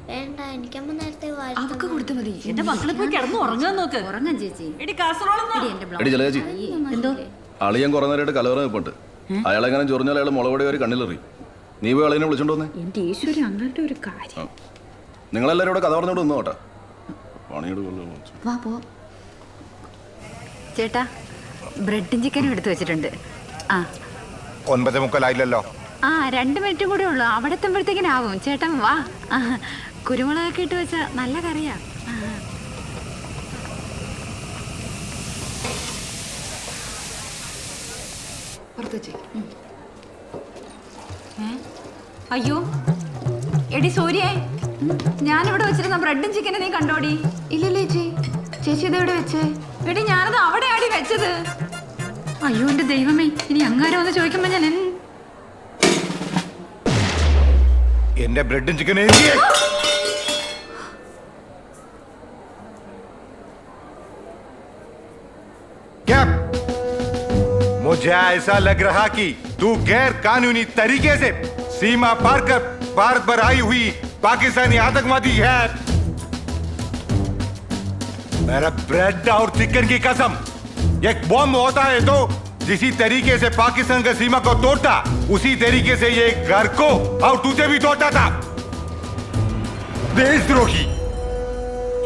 വേണ്ട, എനിക്കമ്മ നേരത്തെ അവക്ക് കൊടുത്തു മതി. എന്റെ മക്കളെ പോയി കിടന്ന് ഉറങ്ങാൻ നോക്ക്. ഉറങ്ങാൻ ചേച്ചി. എടി കാസറോളൊന്നും എടി ജലജി, എന്തോ അളിയൻ കുറെ നേരമായിട്ട് കലവറ നിൽപ്പുണ്ട്. അയാളെങ്ങനെ ചൊറിഞ്ഞാൽ അയാൾ മുളകൊടി വരെ കണ്ണിലെറി. നീ പോയി അളിയനെ വിളിച്ചോണ്ട് വന്നേ. എന്റെ ഈശ്വരൻ, അങ്ങനത്തെ ഒരു കാര്യം. നിങ്ങളെല്ലാരും ഇവിടെ കഥ പറഞ്ഞോണ്ട് നിന്നോ കേട്ടാ. പണിയോട് വാ പോ. ചേട്ടാ, ബ്രെഡും ചിക്കനും എടുത്തു വെച്ചിട്ടുണ്ട്. ആ 9:45 ആയില്ലല്ലോ. ആ 2 മിനിറ്റും കൂടെ ഉള്ളു. അവിടെ എത്തുമ്പോഴത്തേക്കിനാവും. ചേട്ടൻ വാ. കുരുമുളകൊക്കെ ഇട്ട് വെച്ച നല്ല കറിയാ. അയ്യോ എടി സൂര്യേ, ഞാനിവിടെ വെച്ചിരുന്ന ബ്രെഡും ചിക്കനും നീ കണ്ടോടി? ഇല്ലല്ലേ ചേച്ചി. ചേച്ചി ഇതെവിടെ വെച്ചേ? എടി ഞാനത് അവിടെ ആടി വെച്ചത്. അയ്യോ എന്റെ ദൈവമേ, ഇനി അങ്ങാരോ ഒന്ന് ചോദിക്കുമ്പോ ഞാൻ എന്റെ ബ്രെഡും ചിക്കനും क्या? मुझे ऐसा लग रहा कि तू गैर कानूनी तरीके से सीमा पार कर भारत पर आई हुई पाकिस्तानी आतंकवादी है। मेरा ब्रेड और चिकन की कसम, एक बॉम्ब होता है तो जिसी तरीके से पाकिस्तान का सीमा को तोड़ता, उसी तरीके से ये घर को और तुझे भी तोड़ता था। देशद्रोही।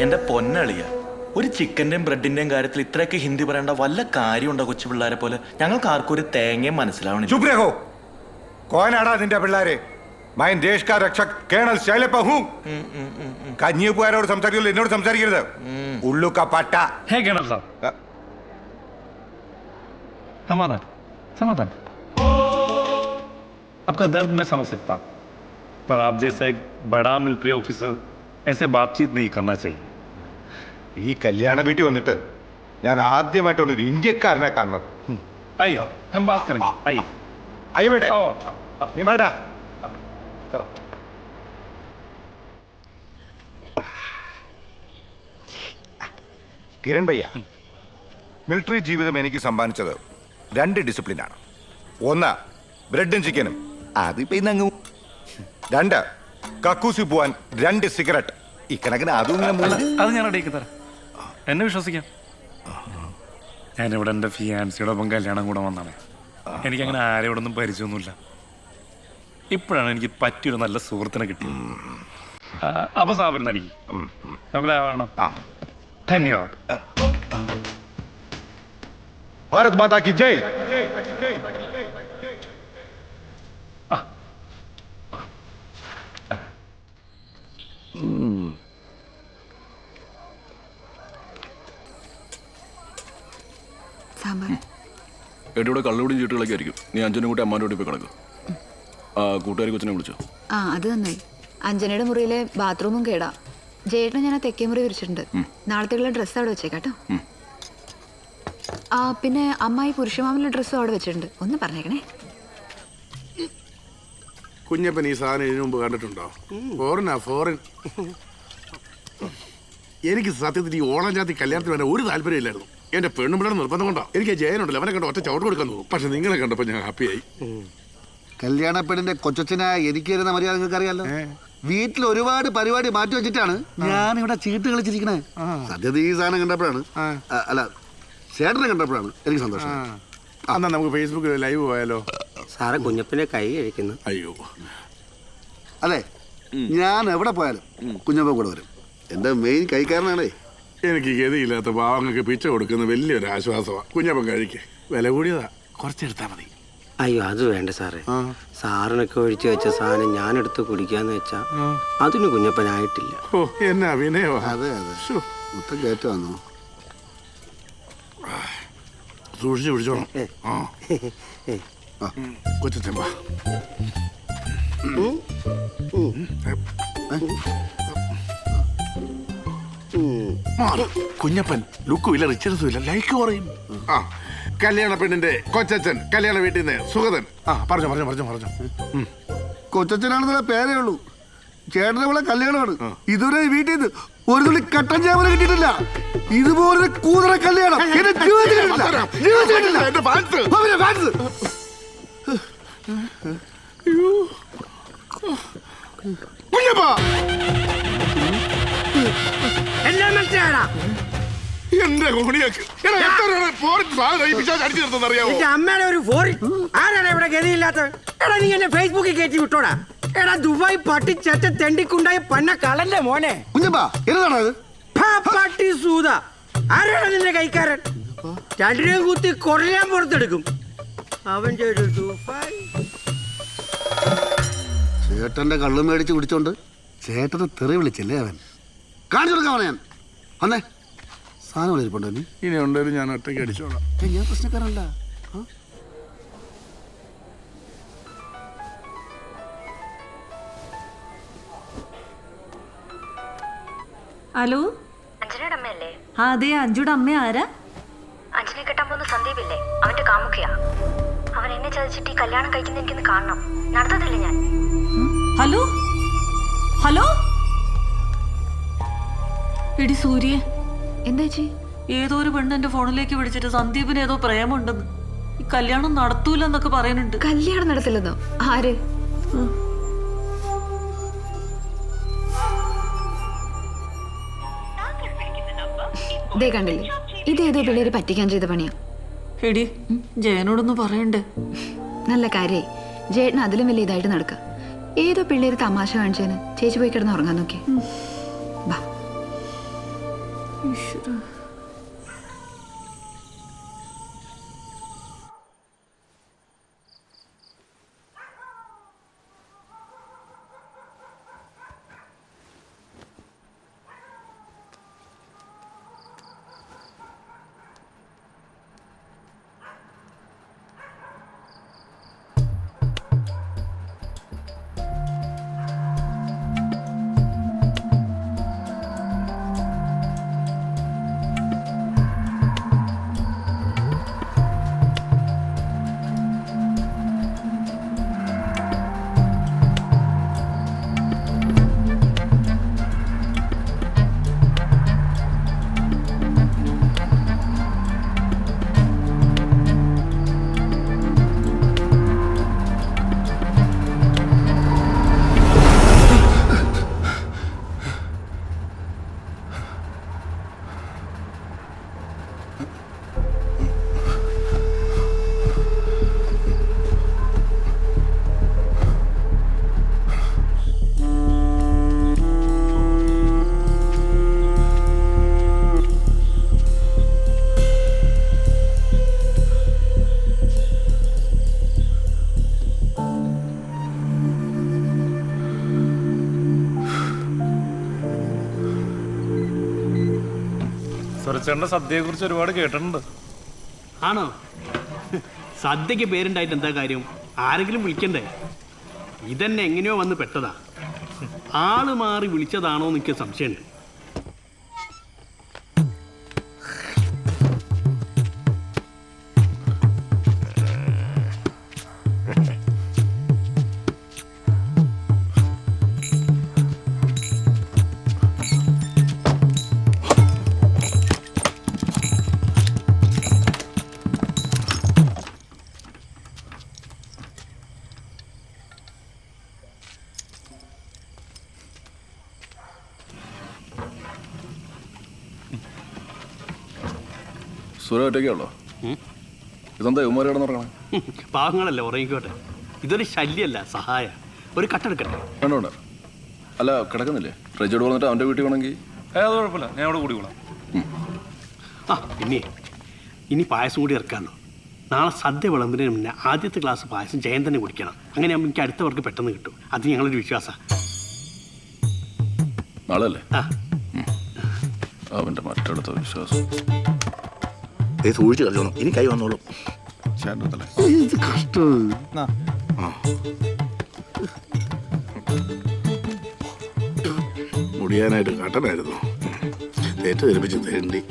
എന്റെ പൊന്നളിയ, ഒരു ചിക്കന്റെയും ബ്രെഡിന്റെയും കാര്യത്തിൽ ഇത്രയൊക്കെ ഹിന്ദി പറയേണ്ട വല്ല കാര്യമുണ്ടോ? കൊച്ചു പിള്ളേരെ പോലെ ഞങ്ങൾക്ക് ആർക്കും ഒരു തേങ്ങയും മനസ്സിലാവണില്ല. चुप रहो। कौन आड़ा നിന്റെ പിള്ളാരെ? मैं देश का रक्षक കേണൽ ശൈലപ്പ हूं। കഞ്ഞിപ്പുകാരോട് സംസാരിക്കുമ്പോൾ എന്നോട് സംസാരിക്കരുത്. ഉള്ളുക്ക പട്ട. है केणल साहब, समाधान समाधान। आपका दर्द मैं समझ सकता हूं, पर आप जैसा एक बड़ा मिलिट्री ऑफिसर ऐसे बातचीत नहीं करना चाहिए। ഈ കല്യാണ വീട്ടിൽ വന്നിട്ട് ഞാൻ ആദ്യമായിട്ടൊരു ഇന്ത്യക്കാരനെ കാണുന്നത്. आइए हम बात करेंगे, आइए അയ്യോ വേണ്ടേ, നീ വേടാ. കിരൺ ഭയ്യ, മിലിറ്ററി ജീവിതം എനിക്ക് സമ്മാനിച്ചത് 2 ഡിസിപ്ലിനാണ്. 1 ബ്രെഡും ചിക്കനും, അതിപ്പോ ഇന്നങ്ങ്. 2 കക്കൂസി പോവാൻ 2 സിഗരറ്റ്. ഇക്കണക്കിന് അതും ഇങ്ങനെ 3. അത് ഞാൻ റെഡിയാക്കി തരാം, എന്നെ വിശ്വസിക്കാം. ഞാനിവിടെ എൻ്റെ ഫിയാൻസിയുടെ ഒപ്പം കല്യാണം കൂടെ വന്നാണ്. എനിക്കങ്ങനെ ആരോടെ ഒന്നും പരിചയമൊന്നുമില്ല. ഇപ്പോഴാണ് എനിക്ക് പറ്റിയൊരു നല്ല സുഹൃത്തിനെ കിട്ടിയത്. അപ്പൊ സാബിനായിരിക്കും നമുക്ക് ധന്യവാദം. ഭാരത് മാതാ കി ജയ്. സാമ്പാർ. എടിയുടെ കള്ളുപിടിയും ചീട്ടുകളൊക്കെ ആയിരിക്കും. നീ അഞ്ചനും കൂട്ടി അമ്മാൻ്റെ കൂട്ടി പോയി കിടക്കും. ആ കൂട്ടുകാരി കൊച്ചിനെ വിളിച്ചോ? ആ അത് നന്നായി. അഞ്ജനയുടെ മുറിയിലെ ബാത്റൂമും കേടാ. ജയേട്ടനെ ഞാൻ ആ തെക്കേ മുറി വിരിച്ചിട്ടുണ്ട്. നാളത്തേക്കുള്ള ഡ്രസ്സ് അവിടെ വെച്ചേക്കാട്ടോ. ആ പിന്നെ അമ്മായി പുരുഷമാമിലെ ഡ്രസ്സും അവിടെ വെച്ചിട്ടുണ്ട്. ഒന്ന് പറഞ്ഞേക്കണേ. കുഞ്ഞപ്പൻ ഈ സാധനം ഇതിനു മുമ്പ് കണ്ടിട്ടുണ്ടോ? ഫോറിൻ. എനിക്ക് സത്യത്തിൽ ഈ ഓണം ജാതി കല്യാണത്തിന് വരെ ഒരു താല്പര്യമില്ലായിരുന്നു. എന്റെ പെണ്ണുപിള്ളയുടെ നിർബന്ധം കൊണ്ടോ. എനിക്ക് ജയനുണ്ടല്ലോ, അവനെ കണ്ട് ഒറ്റ ചവിട്ട് കൊടുക്കാൻ തോന്നും. പക്ഷെ നിങ്ങളെ കണ്ടപ്പോൾ ഞാൻ ഹാപ്പിയായി. കല്യാണ പെണ്ണിന്റെ കൊച്ചച്ഛനായ എനിക്ക് വരുന്ന മര്യാദ നിങ്ങൾക്ക് അറിയാലോ. വീട്ടിൽ ഒരുപാട് പരിപാടി മാറ്റി വെച്ചിട്ടാണ് ഞാൻ ഇവിടെ ചീട്ട് കളിച്ചിരിക്കണേ. സത്യത്തിൽ ഈ സാധനം കണ്ടപ്പോഴാണ്, അല്ല ചേട്ടനെ കണ്ടപ്പോഴാണ് എനിക്ക് സന്തോഷം. എന്നാ നമുക്ക് ഫേസ്ബുക്കിൽ ലൈവ് പോയാലോ? സാറെ കുഞ്ഞപ്പനെ കൈ കഴിക്കുന്നു. അയ്യോ അതെ, ഞാൻ എവിടെ പോയാലും കുഞ്ഞപ്പൻ കൂടെ വരും. എന്റെ മെയിൻ കൈക്കാരനാണേ. എനിക്ക് ഗതിയില്ലാത്ത പാവങ്ങൾക്ക് പിച്ച കൊടുക്കുന്ന വലിയൊരു ആശ്വാസമാണ്. കുഞ്ഞപ്പൻ കഴിക്കേ, വില കൂടിയതാ, കുറച്ചെടുത്താൽ മതി. അയ്യോ അത് വേണ്ട സാറേ. സാറിനൊക്കെ ഒഴിച്ചു വെച്ച സാധനം ഞാനെടുത്ത് കുടിക്കാന്ന് വെച്ചാ അതിന് കുഞ്ഞപ്പനായിട്ടില്ല. ഓ എന്നാ വിനയോ. അതെ അതെ, മൊത്തം കയറ്റമാണോ? സൂക്ഷിച്ച് പിടിച്ചോണം. കൊച്ചച്ചമ്പ കുഞ്ഞപ്പൻ ലുക്കും ഇല്ല, റിച്ചർസും ഇല്ല, ലൈക്ക് പറയും. ആ കല്യാണ പെണ്ണിന്റെ കൊച്ചച്ഛൻ കല്യാണ വീട്ടിൽ നിന്ന് സുഗതൻ. ആ പറഞ്ഞോ. കൊച്ചച്ഛനാണെന്നുള്ള പേരേ ഉള്ളൂ. ചേട്ടനെ പോലെ കല്യാണമാണ്. ഇതുവരെ വീട്ടിൽ നിന്ന് ഒരു തുള്ളി കട്ടൻ ചാവല കിട്ടിയിട്ടില്ല. ഇതുപോലെ കൂതറ കല്യാണം കുഞ്ഞപ്പ ഇതിനെ കോണിയാക്ക്. എടാ, എത്ര തവണ ഫോറിൻ സാധനം ഈ പിശാച് അടിച്ചു നിർത്തുന്നറിയാവോ? എന്റെ അമ്മയുടെ ഒരു ഫോറിൻ ആരാണ് ഇവിടെ ഗതിയില്ലാത്ത? എടാ നീ എന്നെ ഫേസ്ബുക്കിൽ കയറ്റി വിട്ടോടാ. എടാ ദുബായ് പട്ടി ചച്ച തെണ്ടിക്കുണ്ടായി പന്ന കളന്റെ മോനെ. കുഞ്ഞപ്പാ എന്നതാണോ അത്? പട്ടി സൂത ആരാണ് നിന്റെ കൈക്കാരൻ? രണ്ടിനെയും കുത്തി കൊറയാൻ പുറത്തെടുക്കും അവൻ. ദുബായ് ചേട്ടന്റെ കള്ളു മേടിച്ച് കുടിച്ചോണ്ട് ചേട്ടനെ തെറി വിളിച്ചില്ലേ അവൻ. കാണിച്ചു കൊടുക്കാം അവനെ ഞാൻ. വന്നേ സാധനം ഇരിപ്പുണ്ടോ നീ? ഇനി ഉണ്ടെങ്കിലും ഞാൻ ഒറ്റയ്ക്ക് അടിച്ചോളാം. ഞാൻ പ്രശ്നക്കാരല്ല. ഹലോ, അഞ്ജനയുടെ അമ്മയല്ലേ? ആ അതെ, അഞ്ജുടെ അമ്മ ആരാ? അഞ്ജനെ കെട്ടാൻ പോകുന്ന സന്ദീപില്ലേ, അവന്റെ കാമുകയാ. അവൻ എന്നെ ചതിച്ചിട്ട് ഈ കല്യാണം കഴിക്കുന്ന എനിക്കൊന്ന് കാണണം. നടത്തത്തില്ല ഞാൻ. ഹലോ ഹലോ, എടി സൂര്യ, എന്താ ചേച്ചി? ഏതോ ഒരു പെണ്ണ് എന്റെ ഫോണിലേക്ക് വിളിച്ചിട്ട് സന്ദീപിന് ഏതോ പ്രേമുണ്ടെന്ന്, ഈ കല്യാണം നടത്തൂല എന്നൊക്കെ പറയുന്നുണ്ട്. കല്യാണം നടത്തില്ലെന്നോ? ആര്? ഇതേ കണ്ടില്ലേ, ഇതേതോ പിള്ളേര് പറ്റിക്കാൻ ചെയ്ത പണിയാ. എടി ജയനോടൊന്ന് പറയണ്ടേ? നല്ല കാര്യായി. ജേട്ടന് അതിലും വലിയ ഇതായിട്ട് നടക്കുക. ഏതോ പിള്ളേര് തമാശ കാണിച്ചതിന് ചേച്ചി പോയി കിടന്ന് ഉറങ്ങാൻ നോക്കി. ബാ. സുരച്ചേട്ടന്റെ സദ്യയെ കുറിച്ച് ഒരുപാട് കേട്ടിട്ടുണ്ട്. ആണോ? സദ്യക്ക് പേരുണ്ടായിട്ട് എന്താ കാര്യം? ആരെങ്കിലും വിളിക്കണ്ടേ? ഇതന്നെ എങ്ങനെയോ വന്ന് പെട്ടതാ. ആള് മാറി വിളിച്ചതാണോ എന്ന് എനിക്ക് സംശയമുണ്ട്. സുര ഒറ്റയ്ക്കുള്ളോ? ഇതെന്താ ഉമ്മാരി കിടന്നുറങ്ങണേ? പാവങ്ങളല്ലേ, ഉറങ്ങിക്കോട്ടെ. ഇതൊരു ശല്യമല്ല, സഹായ. ഒരു കട്ടെടുക്കട്ടെ? വേണ്ട വേണ്ട. അല്ല കിടക്കുന്നില്ലേ? റെജിയോട് പറഞ്ഞിട്ട് അവൻ്റെ വീട്ടിൽ വേണമെങ്കിൽ. അത് കുഴപ്പമില്ല, ഞാൻ അവിടെ കൂടിക്കോളാം. ആ പിന്നെ ഇനി പായസം കൂടി ഇറക്കാമല്ലോ. നാളെ സദ്യ വിളമ്പിന് മുന്നേ ആദ്യത്തെ ഗ്ലാസ് പായസം ജയൻ തന്നെ കുടിക്കണം. അങ്ങനെയാകുമ്പോൾ എനിക്ക് അടുത്തവർക്ക് പെട്ടെന്ന് കിട്ടും. അത് ഞങ്ങളൊരു വിശ്വാസമാണ്. നാളെ അല്ലേ? ആ അവൻ്റെ മറ്റടുത്ത വിശ്വാസം. സൂക്ഷിച്ച് കളിച്ചോണം, ഇനി കൈ വന്നോളൂ. ചേട്ടത്തല്ലേ മുടിയാനായിട്ട് കട്ടനായിരുന്നു. തേറ്റ് ധരിപ്പിച്ച് തേണ്ടി.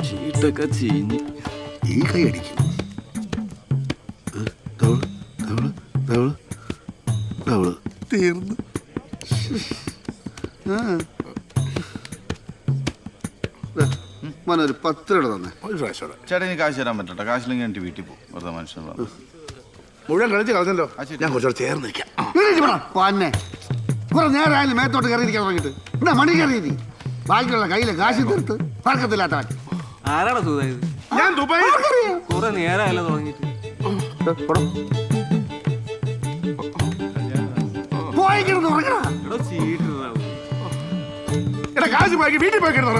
ചീട്ടൊക്കെ ചീഞ്ഞ് ഈ കൈ അടിക്കും. തീർന്നു. മോനൊരു 10 രൂപ തന്നെ. ഒരു പ്രാവശ്യം ചേട്ടാ എനിക്ക് കാശ് തരാൻ പറ്റട്ടെ? കാശില്ലെങ്കിൽ എൻ്റെ വീട്ടിൽ പോകും. വെറുതെ മനുഷ്യൻ മുഴുവൻ കളിച്ച് കളഞ്ഞല്ലോ. ഞാൻ കുറച്ചുകൂടെ ചേർന്ന് നിൽക്കാം. പന്നെ കുറെ നേരം ആയാലും മേത്തോട്ട് കയറിയിരിക്കാൻ തുടങ്ങിയിട്ട് എന്നാ മണി കയറിയിരി ബാക്കിയുള്ള കയ്യിലെ കാശ് തീർത്ത് പറക്കത്തില്ലാത്തവൻ. ആരാടാ സുഖായത്? ഞാൻ ദുബായ് കുറെ നേരമല്ല തുടങ്ങിയിട്ട്. പോയി കിടന്ന് ഉറങ്ങടാ. എടോ ചീട്ട് എടാ കാശ് ബാക്കി വീട്ടിൽ പോയി കിടന്നു